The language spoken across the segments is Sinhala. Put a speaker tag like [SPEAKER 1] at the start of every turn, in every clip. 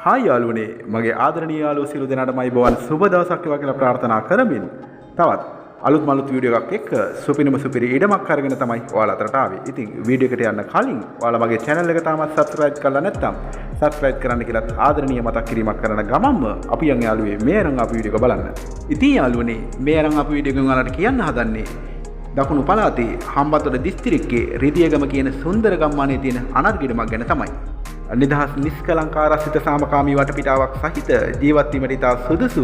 [SPEAKER 1] හායි යාළුවනේ මගේ ආදරණීය යාළුවෝ සියලු දෙනාටම අයබෝවන් සුබ දවසක් වේවා කියලා ප්‍රාර්ථනා කරමින් තවත් අලුත් මලුත් වීඩියෝ එකක් එක්ක සුපිනම සුපිරි ඉඩමක් අරගෙන තමයි ඔයාලා අතරට ආවේ. ඉතින් වීඩියෝ එකට යන්න කලින් ඔයාලා මගේ channel එක තාමත් subscribe කරලා නැත්නම් subscribe කරන්න කියලා ආදරණීය මතක් කිරීමක් කරන ගමන්ම අපි යන් යාළුවේ මේ අරන් ආපු වීඩියෝ එක බලන්න. ඉතින් යාළුවනේ මේ අරන් ආපු වීඩියෝ එකෙන් ඔයාලට කියන්න හදන්නේ දකුණු පළාතේ හම්බන්තොට දිස්ත්‍රික්කයේ රිදියගම කියන සුන්දර ගම්මානයේ තියෙන අනර්ගිඩමක් ගැන තමයි. නිදහස් නිස්කලංකාරසිත සාමකාමී වටපිටාවක් සහිත ජීවත් වීමට ඉතා සුදුසු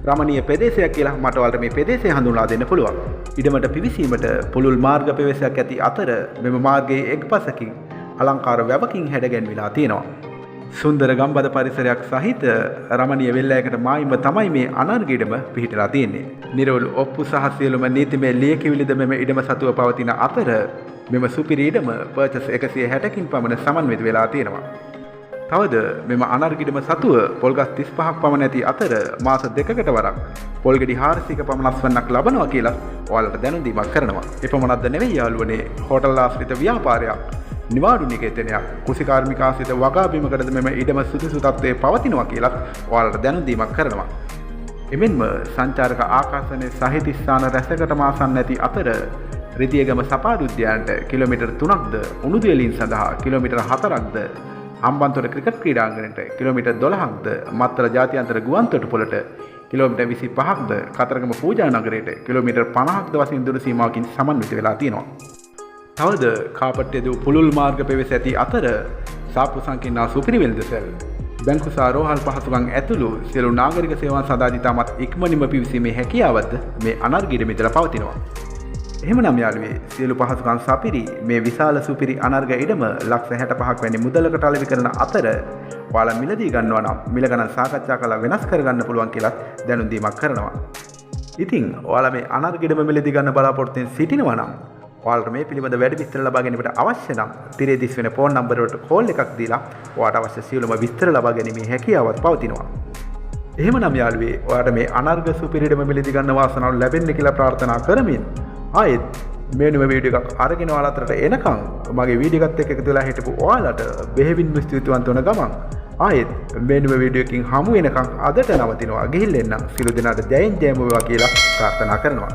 [SPEAKER 1] රමණීය ප්‍රදේශයක් කියලා මට ඔයාලට මේ ප්‍රදේශය හඳුන්වා දෙන්න පුළුවන්. ඉඩමට පිවිසීමට පුළුල් මාර්ග ප්‍රවේශයක් ඇති අතර මෙම මාර්ගයේ එක්පසකින් අලංකාර වැවකින් හැඩගැන්විලා තියෙනවා. සුන්දර ගම්බද පරිසරයක් සහිත රමණීය වෙල්ලයකට මායිම තමයි මේ අනර්ගිඩම පිහිටලා තියෙන්නේ. නිරවුල් ඔප්පු සහ සියලුම නීතිමය ලියකියවිලිද මෙම ඉඩම සතුව පවතින අතර මෙම සුපිරි ඉඩම පර්චස් 160කින් පමණ සමන්විත වෙලා තියෙනවා. තවද මෙම අනර්ගිඩම සතුව පොල්ගස් 35ක් පමණ ඇති අතර මාස 2කට වරක් පොල්ගෙඩි 400ක පමණ අස්වන්නක් ලබනවා කියලා ඔයාලට දැනුම් දීමක් කරනවා. එපමණක්ද නෙවෙයි යාළුවනේ, හෝටල් ආශ්‍රිත ව්‍යාපාරයක්, නිවාඩු නිකේතනයක්, කුසිකාර්මික ආශ්‍රිත වගා බිමකටද මෙම ඉඩම සුදුසු තත්ත්වයේ පවතිනවා කියලා ඔයාලට දැනුම් දීමක් කරනවා. එමෙන්ම සංචාරක ආකර්ෂණයේ සහිත ස්ථාන රැසකටම ආසන්න ඇති අතර රිදියගම සපාදු උද්‍යානයට කිලෝමීටර් 3ක්ද, උණුදියලින් සඳහා කිලෝමීටර් 4ක්ද, හම්බන්තොට ක්‍රිකට් ක්‍රීඩාංගණයට කිලෝමීටර් 12ක්ද, මත්තල ජාත්‍යන්තර ගුවන්තොටුපළට කිලෝමීටර් 25ක්ද, කතරගම පූජා නගරයට කිලෝමීටර් 50ක්ද වශයෙන් දුර සීමාවකින් සමන්විත වෙලා තියෙනවා. තවද කාපට්ටියද පුළුල් මාර්ග ප්‍රවේශ ඇති අතර සාප්පු සංකීර්ණ සුපිරි වෙළඳසැල්, බැංකු සහ රෝහල් පහසුකම් ඇතුළු සියලු නාගරික සේවාන් සඳහා ඉතාමත් ඉක්මනින්ම පිවිසීමේ හැකියාවද මේ අනර්ගිඩම ඉදලා පවතිනවා. එහෙමනම් යාළුවේ සියලු පහසුකම් සපිරි මේ විශාල සුපිරි අනර්ග ඉඩම ලක්ෂ 65ක් වැනි මුදලකට අලෙවි කරන අතර ඔයාලා මිලදී ගන්නවා නම් මිල ගණන් සාකච්ඡා කරලා වෙනස් කරගන්න පුළුවන් කියලා දැනුම් දීමක් කරනවා. ඉතින් ඔයාලා මේ අනර්ග ඉඩම මිලදී ගන්න බලාපොරොත්තු වෙන සිටිනවා නම් ඔයාලට මේ පිළිබඳ වැඩි විස්තර ලබා ගැනීමට අවශ්‍ය නම් තිරේ දිස් වෙන ෆෝන් නම්බර වලට කෝල් එකක් දීලා ඔයාලට අවශ්‍ය සියලුම විස්තර ලබා ගැනීමේ හැකියාවක් පවතිනවා. එහෙමනම් යාළුවේ ඔයාලට මේ අනර්ග සුපිරි ඉඩම මිලදී ගන්න වාසනාව ලැබෙන්න කියලා ප්‍රාර්ථනා කරමින් ආයෙත් මෙන්න මේ වීඩියෝ එකක් අරගෙන ඔයාලා අතරට එනකම් මගේ වීඩියෝ එකත් එක්ක එකතු වෙලා හිටපු ඔයාලට බෙහෙවින්ම ස්තුතිවන්ත වන ගමන් ආයෙත් මෙන්න මේ වීඩියෝ එකකින් හමු වෙනකම් අදට නවතිනවා. ගිහින් එන්න සියලු දෙනාට ජයෙන් ජයම වේවා කියලා ප්‍රාර්ථනා කරනවා.